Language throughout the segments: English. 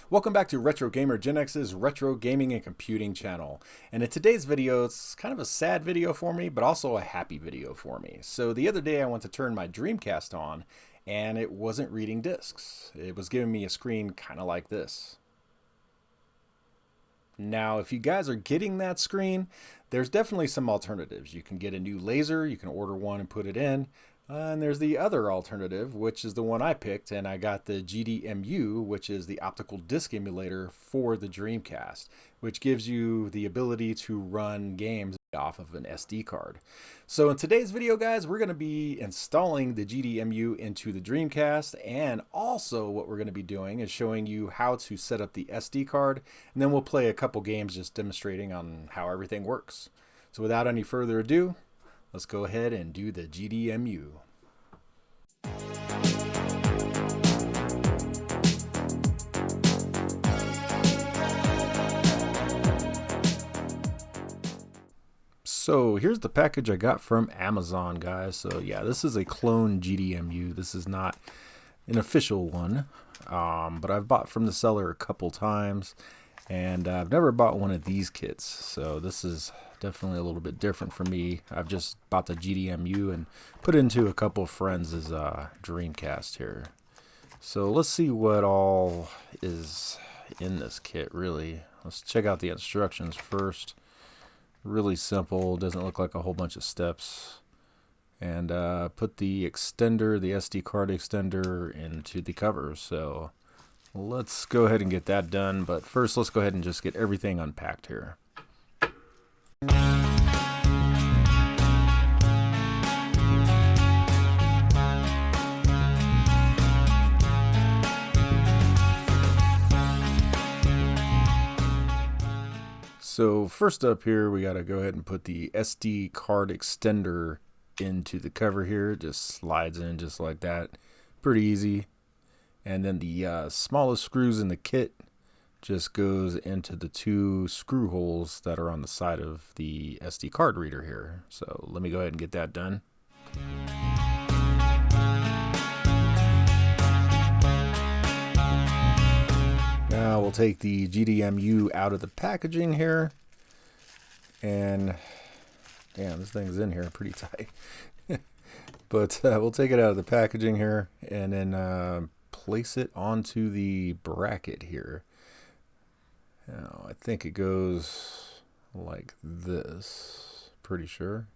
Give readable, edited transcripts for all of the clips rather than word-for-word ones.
Welcome back to Retrogamer, Gen X's retro gaming and computing channel. And in today's video, it's kind of a sad video for me, but also a happy video for me. So the other day I went to turn my Dreamcast on and it wasn't reading discs. It was giving me a screen kind of like this. Now, if you guys are getting that screen, there's definitely some alternatives. You can get a new laser, you can order one and put it in. And there's the other alternative, which is the one I picked, and I got the GDMU, which is the optical disc emulator for the Dreamcast, which gives you the ability to run games off of an SD card. So in today's video, guys, we're going to be installing the GDMU into the Dreamcast, and also what we're going to be doing is showing you how to set up the SD card, and then we'll play a couple games just demonstrating on how everything works. So without any further ado, let's go ahead and do the GDMU. So here's the package I got from Amazon, guys. So yeah, this is a clone GDMU. This is not an official one, but I've bought from the seller a couple times, and I've never bought one of these kits. So this is definitely a little bit different for me. I've just bought the GDMU and put it into a couple of friends' Dreamcast here. So let's see what all is in this kit, really. Let's check out the instructions first. Really simple, doesn't look like a whole bunch of steps. And put the extender, the SD card extender, into the cover. So let's go ahead and get that done. But first, let's go ahead and just get everything unpacked here. So first up here, we got to go ahead and put the SD card extender into the cover here. It just slides in just like that. Pretty easy. And then the smallest screws in the kit just goes into the two screw holes that are on the side of the SD card reader here. So let me go ahead and get that done. Now we'll take the GDMU out of the packaging here, and damn, this thing's in here pretty tight. But we'll take it out of the packaging here and then place it onto the bracket here. Now I think it goes like this, pretty sure.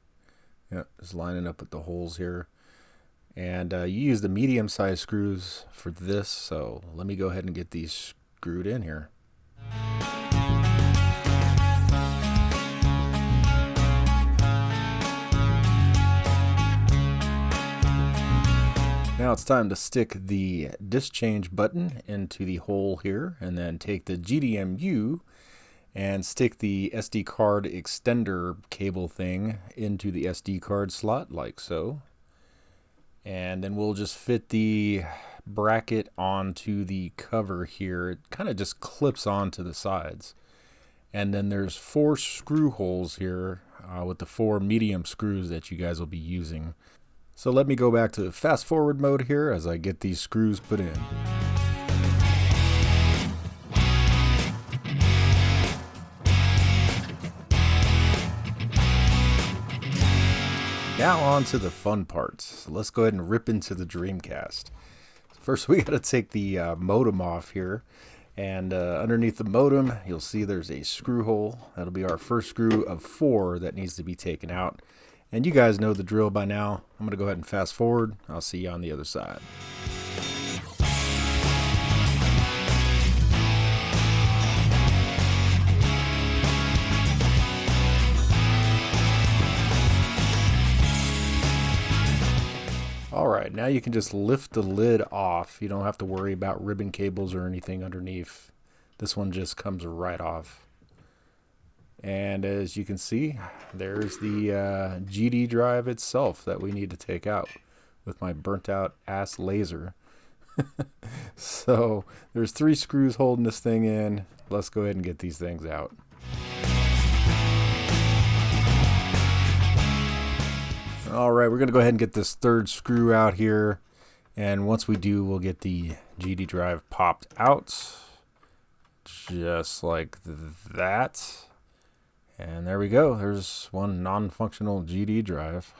Yeah, just lining up with the holes here. And you use the medium-sized screws for this, so let me go ahead and get these screwed in here. Now it's time to stick the disc change button into the hole here, and then take the GDMU and stick the SD card extender cable thing into the SD card slot like so. And then we'll just fit the bracket onto the cover here. It kind of just clips onto the sides. And then there's 4 screw holes here with the 4 medium screws that you guys will be using. So let me go back to fast forward mode here as I get these screws put in. Now on to the fun parts. Let's go ahead and rip into the Dreamcast. First, we got to take the modem off here, and underneath the modem you'll see there's a screw hole. That'll be our first screw of 4 that needs to be taken out, and you guys know the drill by now. I'm going to go ahead and fast forward. I'll see you on the other side. Alright, now you can just lift the lid off. You don't have to worry about ribbon cables or anything underneath. This one just comes right off. And as you can see, there's the GD drive itself that we need to take out with my burnt out ass laser. So there's 3 screws holding this thing in. Let's go ahead and get these things out. Alright, we're going to go ahead and get this 3rd screw out here, and once we do, we'll get the GD drive popped out. just like that. And there we go. There's one non-functional GD drive.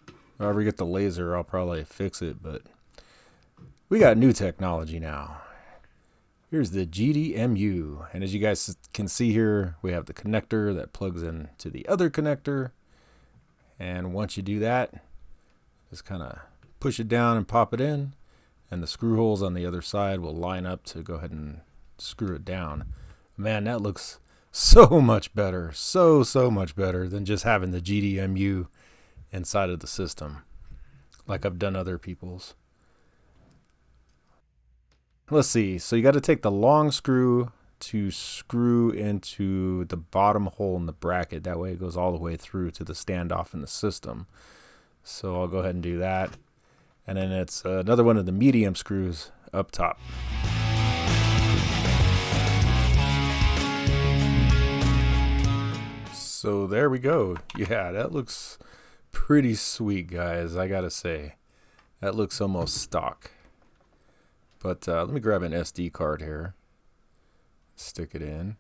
If I ever get the laser, I'll probably fix it, but we got new technology now. Here's the GDMU, and as you guys can see here, we have the connector that plugs into the other connector, and once you do that, just kind of push it down and pop it in, and the screw holes on the other side will line up to go ahead and screw it down. Man, that looks so much better, so much better than just having the GDMU inside of the system like I've done other people's. Let's see, so you got to take the long screw to screw into the bottom hole in the bracket. That way it goes all the way through to the standoff in the system. So I'll go ahead and do that. And then it's another one of the medium screws up top. So there we go. Yeah, that looks pretty sweet, guys, I gotta say. That looks almost stock. But let me grab an SD card here. Stick it in.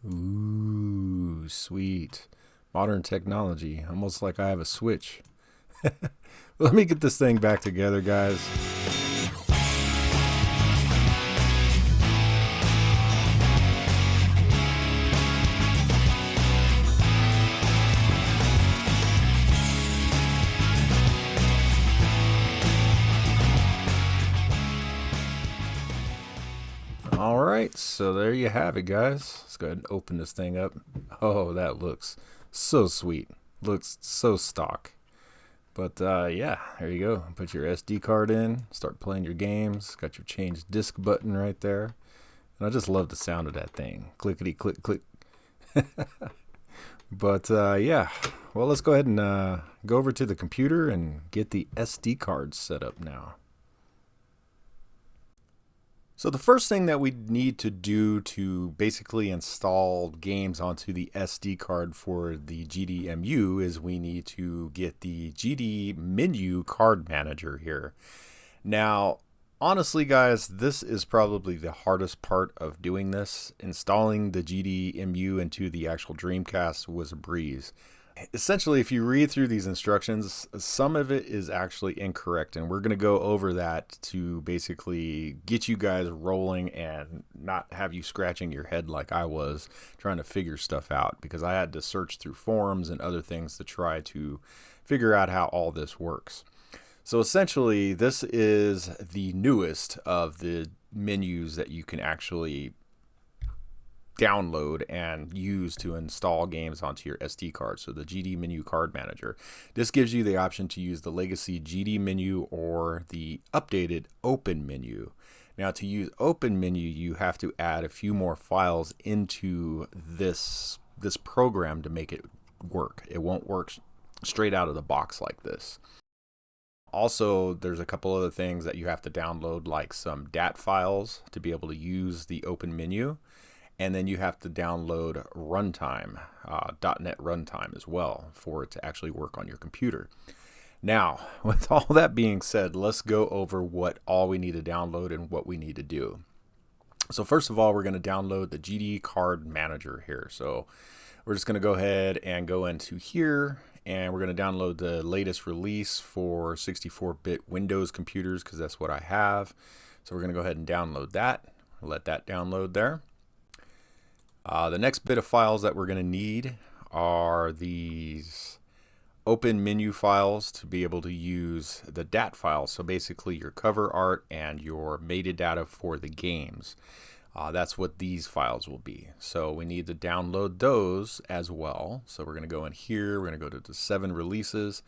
Ooh, sweet. Modern technology. Almost like I have a Switch. Let me get this thing back together, guys. Alright, so there you have it, guys. Let's go ahead and open this thing up. Oh, that looks so sweet. Looks so stock. But yeah, there you go. Put your SD card in, start playing your games. Got your change disc button right there. And I just love the sound of that thing. Clickety click click. But yeah, well, let's go ahead and go over to the computer and get the SD card set up now. So the first thing that we need to do to basically install games onto the SD card for the GDMU is we need to get the GDMenu Card Manager here. Now, honestly, guys, this is probably the hardest part of doing this. Installing the GDMU into the actual Dreamcast was a breeze. Essentially, if you read through these instructions, some of it is actually incorrect, and we're going to go over that to basically get you guys rolling and not have you scratching your head like I was trying to figure stuff out, because I had to search through forums and other things to try to figure out how all this works. So essentially, this is the newest of the menus that you can actually download and use to install games onto your SD card. So the GDMenu Card Manager. This gives you the option to use the legacy GDMenu or the updated OpenMenu. Now, to use OpenMenu, you have to add a few more files into this program to make it work. It won't work straight out of the box like this. Also, there's a couple other things that you have to download, like some DAT files to be able to use the OpenMenu. And then you have to download runtime, .NET runtime as well, for it to actually work on your computer. Now, with all that being said, let's go over what all we need to download and what we need to do. So first of all, we're going to download the GD Card Manager here. So we're just going to go ahead and go into here, and we're going to download the latest release for 64-bit Windows computers, because that's what I have. So we're going to go ahead and download that. Let that download there. The next bit of files that we're going to need are these OpenMenu files to be able to use the DAT files. So basically your cover art and your metadata for the games. That's what these files will be. So we need to download those as well. So we're going to go in here. We're going to go to the 7 releases.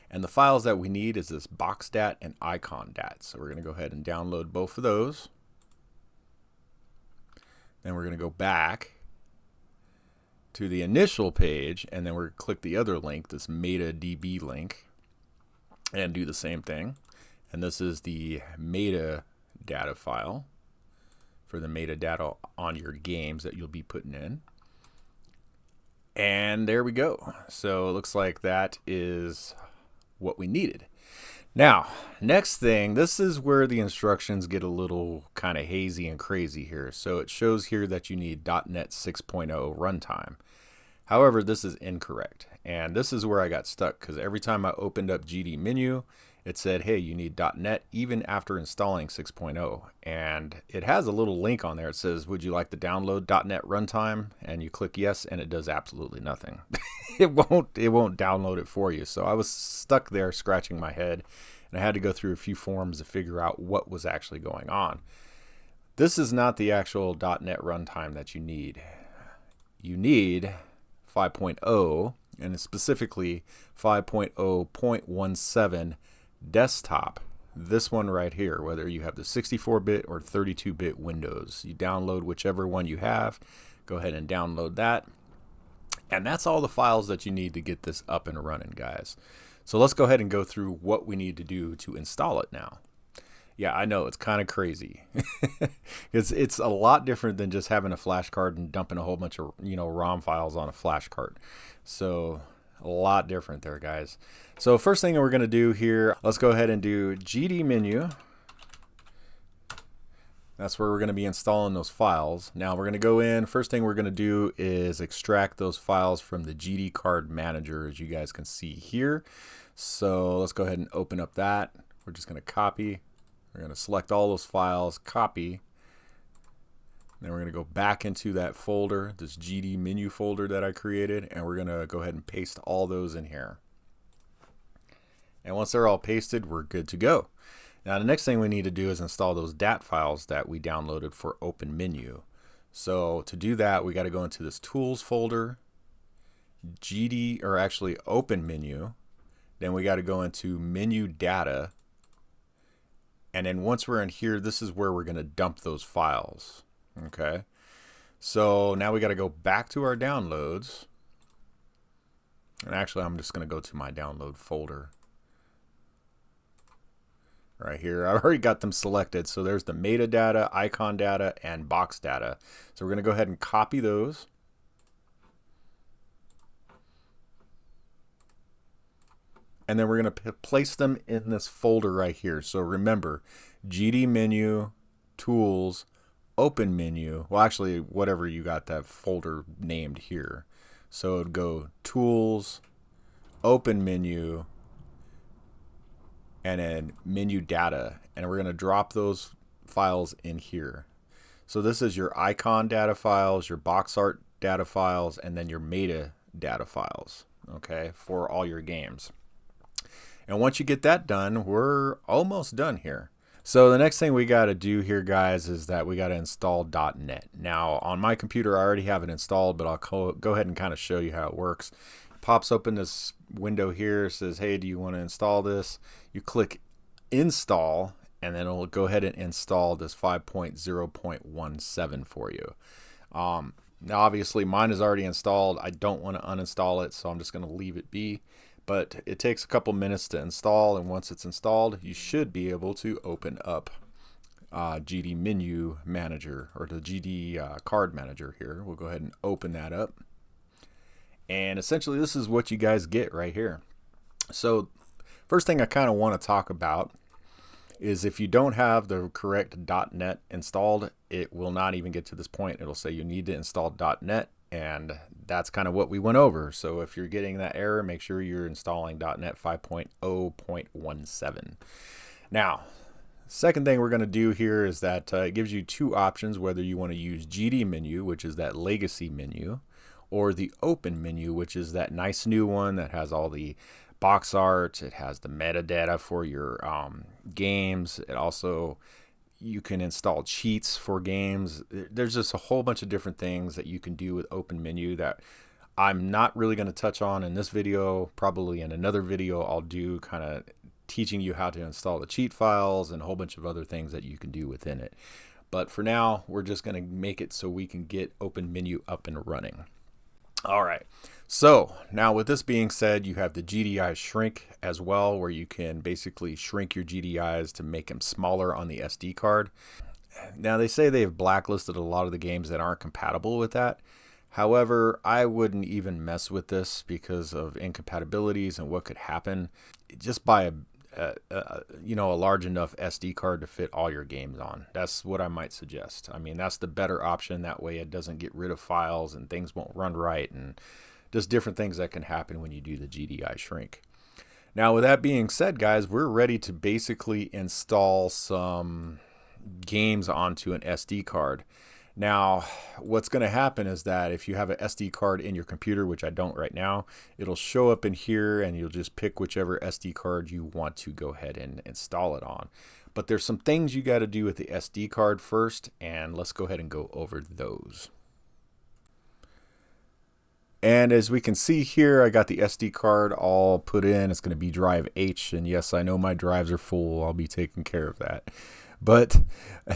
And the files that we need is this box.dat and icon.dat. So we're going to go ahead and download both of those. Then we're going to go back to the initial page, and then we're going to click the other link, this metadb link, and do the same thing. And this is the metadata file for the metadata on your games that you'll be putting in. And there we go. So it looks like that is what we needed. Now, next thing, this is where the instructions get a little kind of hazy and crazy here. So it shows here that you need .NET 6.0 runtime. However, this is incorrect. And this is where I got stuck, because every time I opened up GDMenu, it said, hey, you need .NET even after installing 6.0. And it has a little link on there. It says, would you like to download .NET runtime? And you click yes, and it does absolutely nothing. It won't download it for you. So I was stuck there scratching my head, and I had to go through a few forums to figure out what was actually going on. This is not the actual .NET runtime that you need. You need 5.0, and specifically 5.0.17 desktop. This one right here, whether you have the 64-bit or 32-bit Windows. You download whichever one you have. Go ahead and download that. And that's all the files that you need to get this up and running, guys. So let's go ahead and go through what we need to do to install it now. Yeah, I know, it's kind of crazy. It's a lot different than just having a flash card and dumping a whole bunch of, ROM files on a flash card. So a lot different there, guys. So first thing we're going to do here, let's go ahead and do GDMenu. That's where we're going to be installing those files. Now we're going to go in. First thing we're going to do is extract those files from the GD Card Manager, as you guys can see here. So let's go ahead and open up that. We're just going to copy. We're going to select all those files, copy. Then we're going to go back into that folder, this GDMenu folder that I created, and we're going to go ahead and paste all those in here. And once they're all pasted, we're good to go. Now the next thing we need to do is install those DAT files that we downloaded for OpenMenu. So to do that, we got to go into this Tools folder, OpenMenu. Then we got to go into Menu Data. And then once we're in here, this is where we're going to dump those files. Okay. So now we got to go back to our downloads. And actually, I'm just going to go to my download folder. Right here, I've already got them selected. So there's the metadata, icon data, and box data. So we're going to go ahead and copy those. And then we're going to place them in this folder right here. So remember, GDMenu, Tools, OpenMenu. Well, actually, whatever you got that folder named here. So it would go Tools, OpenMenu, and then Menu Data. And we're going to drop those files in here. So this is your icon data files, your box art data files, and then your metadata files, okay, for all your games. And once you get that done, we're almost done here. So the next thing we got to do here, guys, is that we got to install .NET. Now, on my computer, I already have it installed, but I'll go ahead and kind of show you how it works. Pops open this window here, says, hey, do you want to install this? You click install, and then it'll go ahead and install this 5.0.17 for you. Now, obviously, mine is already installed. I don't want to uninstall it, so I'm just going to leave it be. But it takes a couple minutes to install, and once it's installed, you should be able to open up GDMenu Manager, or the GD Card Manager here. We'll go ahead and open that up. And essentially, this is what you guys get right here. So first thing I kind of want to talk about is if you don't have the correct .NET installed, it will not even get to this point. It'll say you need to install .NET, and that's kind of what we went over. So if you're getting that error, make sure you're installing .NET 5.0.17. Now, second thing we're going to do here is that it gives you two options, whether you want to use GDMenu, which is that legacy menu, or the OpenMenu, which is that nice new one that has all the box art. It has the metadata for your games. It also, you can install cheats for games. There's just a whole bunch of different things that you can do with OpenMenu that I'm not really going to touch on in this video. Probably in another video I'll do kind of teaching you how to install the cheat files and a whole bunch of other things that you can do within it. But for now, we're just going to make it so we can get OpenMenu up and running. All right, so now with this being said, you have the GDI shrink as well, where you can basically shrink your GDIs to make them smaller on the SD card. Now they say they've blacklisted a lot of the games that aren't compatible with that. However, I wouldn't even mess with this because of incompatibilities and what could happen. Just by you know, a large enough SD card to fit all your games on. That's what I might suggest. I mean, that's the better option. That way it doesn't get rid of files and things won't run right, and just different things that can happen when you do the GDI shrink. Now, with that being said, guys, we're ready to basically install some games onto an SD card. Now, what's going to happen is that if you have an SD card in your computer, which I don't right now, it'll show up in here and you'll just pick whichever SD card you want to go ahead and install it on. But there's some things you got to do with the SD card first, and let's go ahead and go over those. And as we can see here, I got the SD card all put in. It's going to be drive H, and yes, I know my drives are full. I'll be taking care of that. But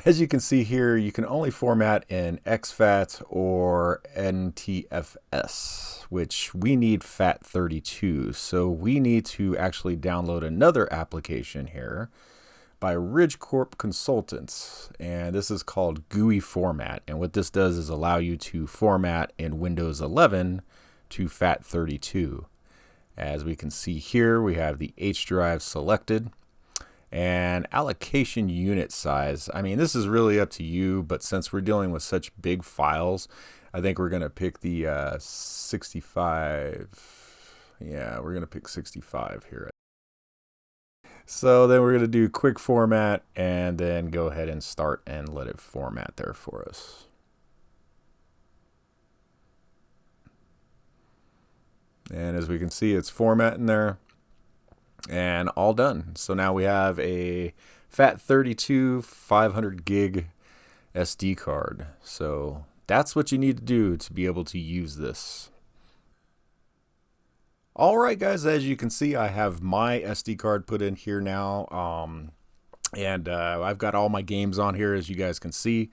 as you can see here, you can only format in exFAT or NTFS, which we need FAT32. So we need to actually download another application here by RidgeCorp Consultants, and this is called GUI Format. And what this does is allow you to format in Windows 11 to FAT32. As we can see here, we have the H drive selected. And allocation unit size, I mean, this is really up to you, but since we're dealing with such big files, I think we're going to pick the 65. Yeah, we're going to pick 65 here. So then we're going to do quick format and then go ahead and start and let it format there for us. And as we can see, it's formatting there. And all done. So now we have a FAT32 500 gig SD card. So that's what you need to do to be able to use this. All right, guys, as you can see, I have my SD card put in here now. I've got all my games on here, as you guys can see.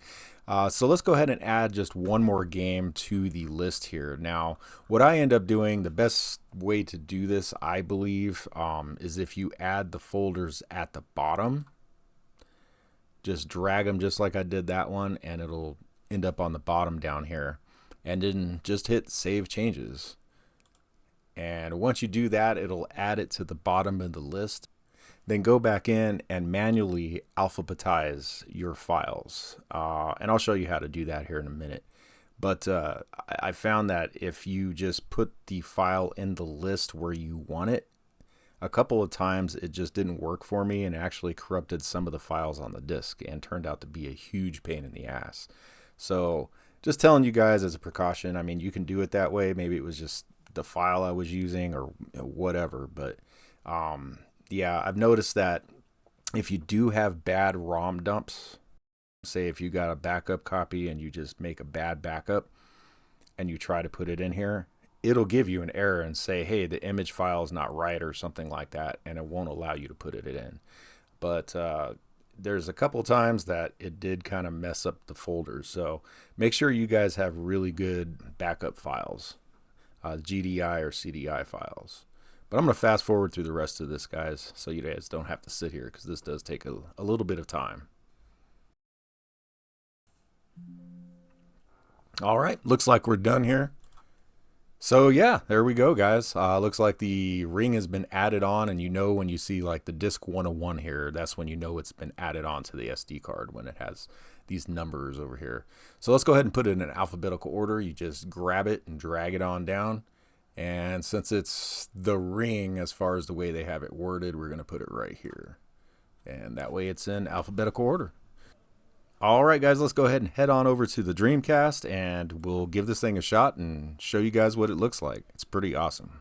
So let's go ahead and add just one more game to the list here. Now, what I end up doing, the best way to do this, I believe, is if you add the folders at the bottom. Just drag them just like I did that one, and it'll end up on the bottom down here. And then just hit Save Changes. And once you do that, it'll add it to the bottom of the list. Then go back in and manually alphabetize your files. And I'll show you how to do that here in a minute. But I found that if you just put the file in the list where you want it, a couple of times it just didn't work for me and actually corrupted some of the files on the disk and turned out to be a huge pain in the ass. So just telling you guys as a precaution, I mean, you can do it that way. Maybe it was just the file I was using or whatever, but yeah, I've noticed that if you do have bad ROM dumps, say if you got a backup copy and you just make a bad backup and you try to put it in here, it'll give you an error and say, hey, the image file is not right or something like that, and it won't allow you to put it in. But there's a couple times that it did kind of mess up the folders. So make sure you guys have really good backup files, GDI or CDI files. But I'm going to fast forward through the rest of this, guys, so you guys don't have to sit here because this does take a little bit of time. All right, looks like we're done here. So yeah, there we go, guys. Looks like the ring has been added on, and you know when you see like the disk 101 here, that's when you know it's been added on to the SD card when it has these numbers over here. So let's go ahead and put it in alphabetical order. You just grab it and drag it on down. And since it's the ring, as far as the way they have it worded, we're going to put it right here. And that way it's in alphabetical order. All right, guys, let's go ahead and head on over to the Dreamcast, and we'll give this thing a shot and show you guys what it looks like. It's pretty awesome.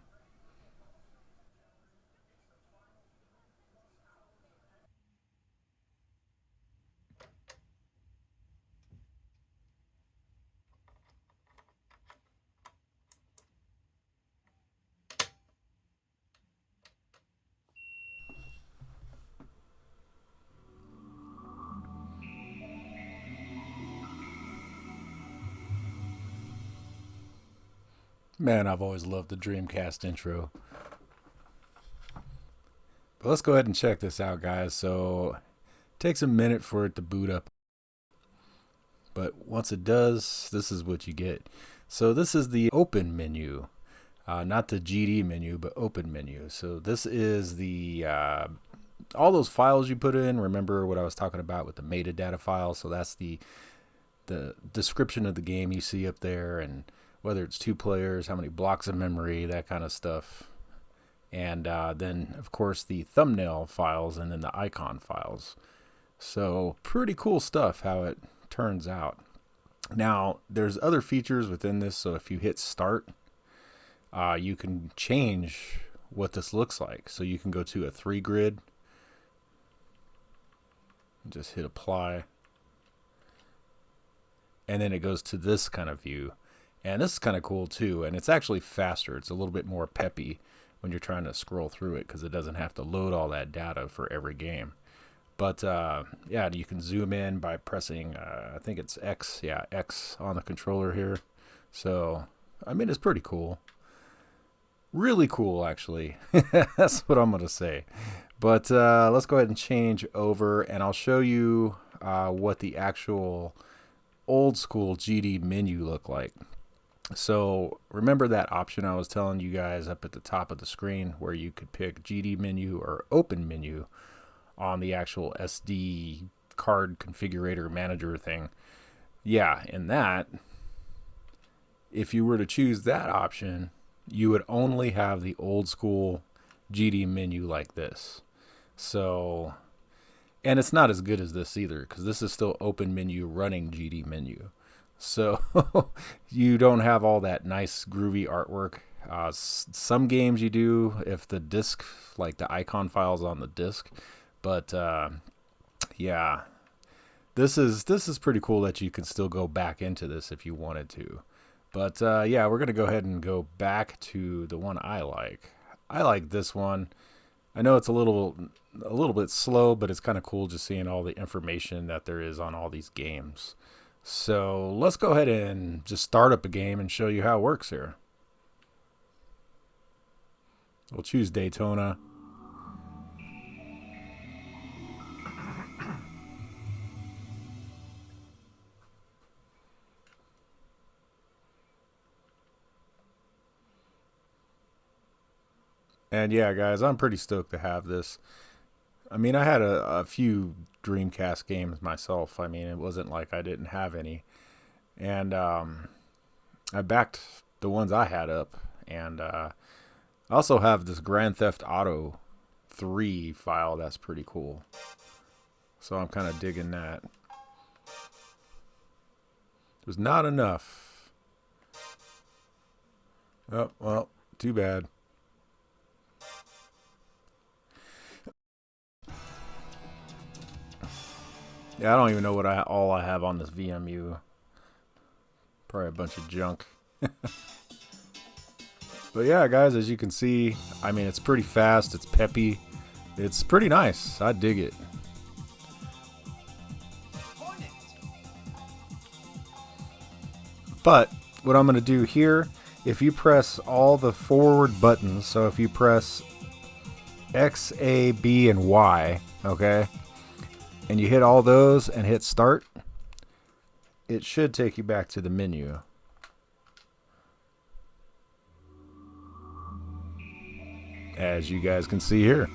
Man, I've always loved the Dreamcast intro. But let's go ahead and check this out, guys. So it takes a minute for it to boot up. But once it does, this is what you get. So this is the open menu. Not the GD menu, but open menu. So this is the all those files you put in, remember what I was talking about with the metadata file? So that's the description of the game you see up there, and whether it's 2 players, how many blocks of memory, that kind of stuff. And then, of course, the thumbnail files and then the icon files. So pretty cool stuff how it turns out. Now, there's other features within this. So if you hit start, you can change what this looks like. So you can go to a 3 grid. Just hit apply. And then it goes to this kind of view. And this is kind of cool too. And it's actually faster. It's a little bit more peppy when you're trying to scroll through it, because it doesn't have to load all that data for every game. But yeah, you can zoom in by pressing, I think it's X. Yeah, X on the controller here. So, I mean, it's pretty cool. Really cool, actually. That's what I'm going to say. But let's go ahead and change over, and I'll show you what the actual old school GD menu look like. So remember that option I was telling you guys up at the top of the screen where you could pick GDMenu or OpenMenu on the actual SD card configurator manager thing. Yeah, in that, if you were to choose that option, you would only have the old school GD menu like this. So, and it's not as good as this either, because this is still OpenMenu running GD menu. So you don't have all that nice groovy artwork. Some games you do if the disc, like the icon files on the disc. But yeah, this is pretty cool that you can still go back into this if you wanted to. But yeah, we're gonna go ahead and go back to the one I like. I like this one. I know it's a little bit slow, but it's kind of cool just seeing all the information that there is on all these games. So let's go ahead and just start up a game and show you how it works here. We'll choose Daytona. And yeah, guys, I'm pretty stoked to have this. I mean, I had a few Dreamcast games myself. I mean, it wasn't like I didn't have any. And I backed the ones I had up. And I also have this Grand Theft Auto 3 file that's pretty cool. So I'm kind of digging that. There's not enough. Oh, well, too bad. Yeah, I don't even know what all I have on this VMU. Probably a bunch of junk. But yeah, guys, as you can see, I mean, it's pretty fast. It's peppy. It's pretty nice. I dig it. But what I'm going to do here, if you press all the forward buttons, so if you press X, A, B, and Y, okay, and you hit all those and hit start, it should take you back to the menu. As you guys can see here.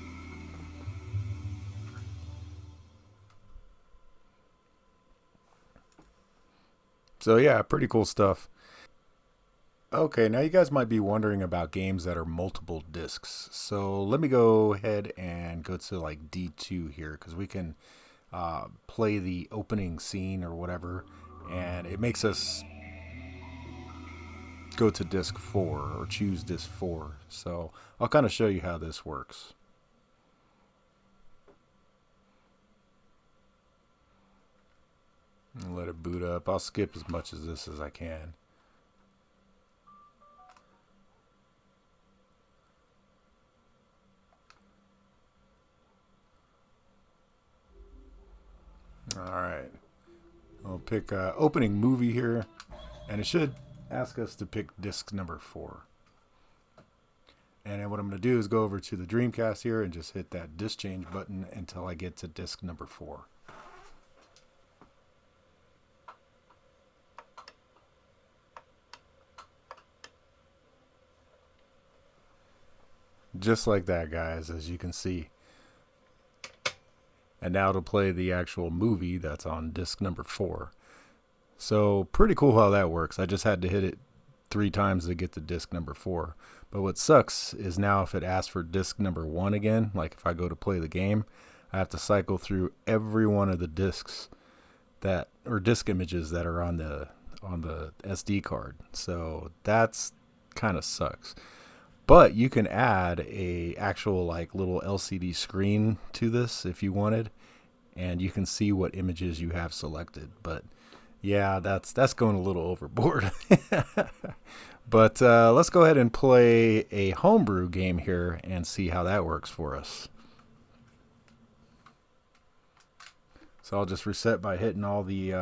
So yeah, pretty cool stuff. Okay, now you guys might be wondering about games that are multiple discs. So let me go ahead and go to like D2 here, because we can play the opening scene or whatever, and it makes us go to disc 4 or choose disc 4. So I'll kind of show you how this works. And let it boot up. I'll skip as much of this as I can. Alright. I'll pick opening movie here, and it should ask us to pick disc number 4. And then what I'm going to do is go over to the Dreamcast here and just hit that disc change button until I get to disc number 4. Just like that, guys, as you can see. and now to play the actual movie that's on disc number 4. So pretty cool how that works. I just had to hit it 3 times to get to disc number 4. But what sucks is now if it asks for disc number 1 again, like if I go to play the game, I have to cycle through every one of the discs that, or disc images that are on the SD card. So that's kind of sucks. But you can add a actual like little LCD screen to this if you wanted, and you can see what images you have selected. But yeah, that's going a little overboard. But let's go ahead and play a homebrew game here and see how that works for us. So I'll just reset by hitting all the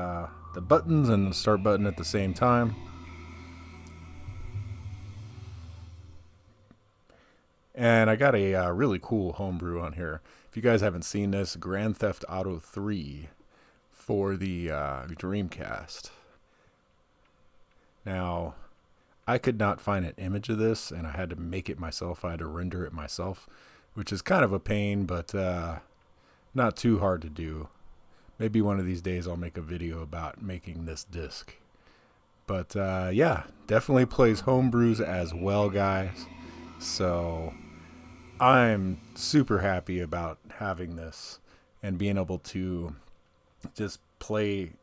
buttons and the start button at the same time. And I got a really cool homebrew on here. If you guys haven't seen this, Grand Theft Auto 3 for the Dreamcast. Now, I could not find an image of this, and I had to make it myself. I had to render it myself, which is kind of a pain, but not too hard to do. Maybe one of these days I'll make a video about making this disc. But yeah, definitely plays homebrews as well, guys. So I'm super happy about having this and being able to just play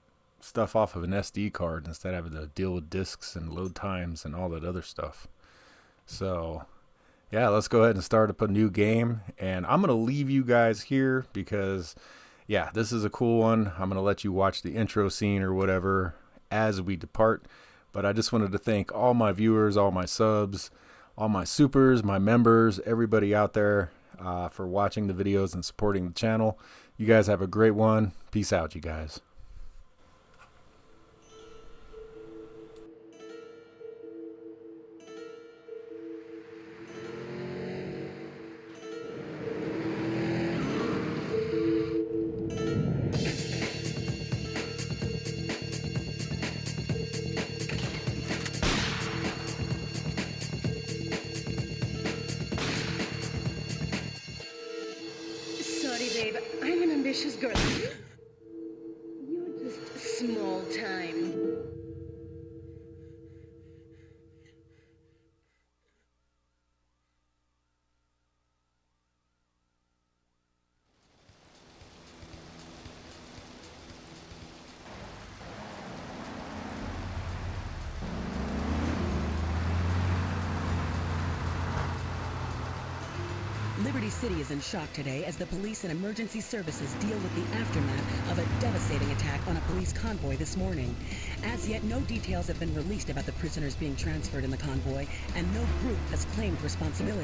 stuff off of an SD card instead of having to deal with discs and load times and all that other stuff. So yeah, let's go ahead and start up a new game, and I'm gonna leave you guys here because yeah, this is a cool one. I'm gonna let you watch the intro scene or whatever as we depart, but I just wanted to thank all my viewers, all my subs, all my supers, my members, everybody out there for watching the videos and supporting the channel. You guys have a great one. Peace out, you guys. Sorry, babe. I'm an ambitious girl. You're just small time. Liberty City is in shock today as the police and emergency services deal with the aftermath of a devastating attack on a police convoy this morning. As yet, no details have been released about the prisoners being transferred in the convoy, and no group has claimed responsibility.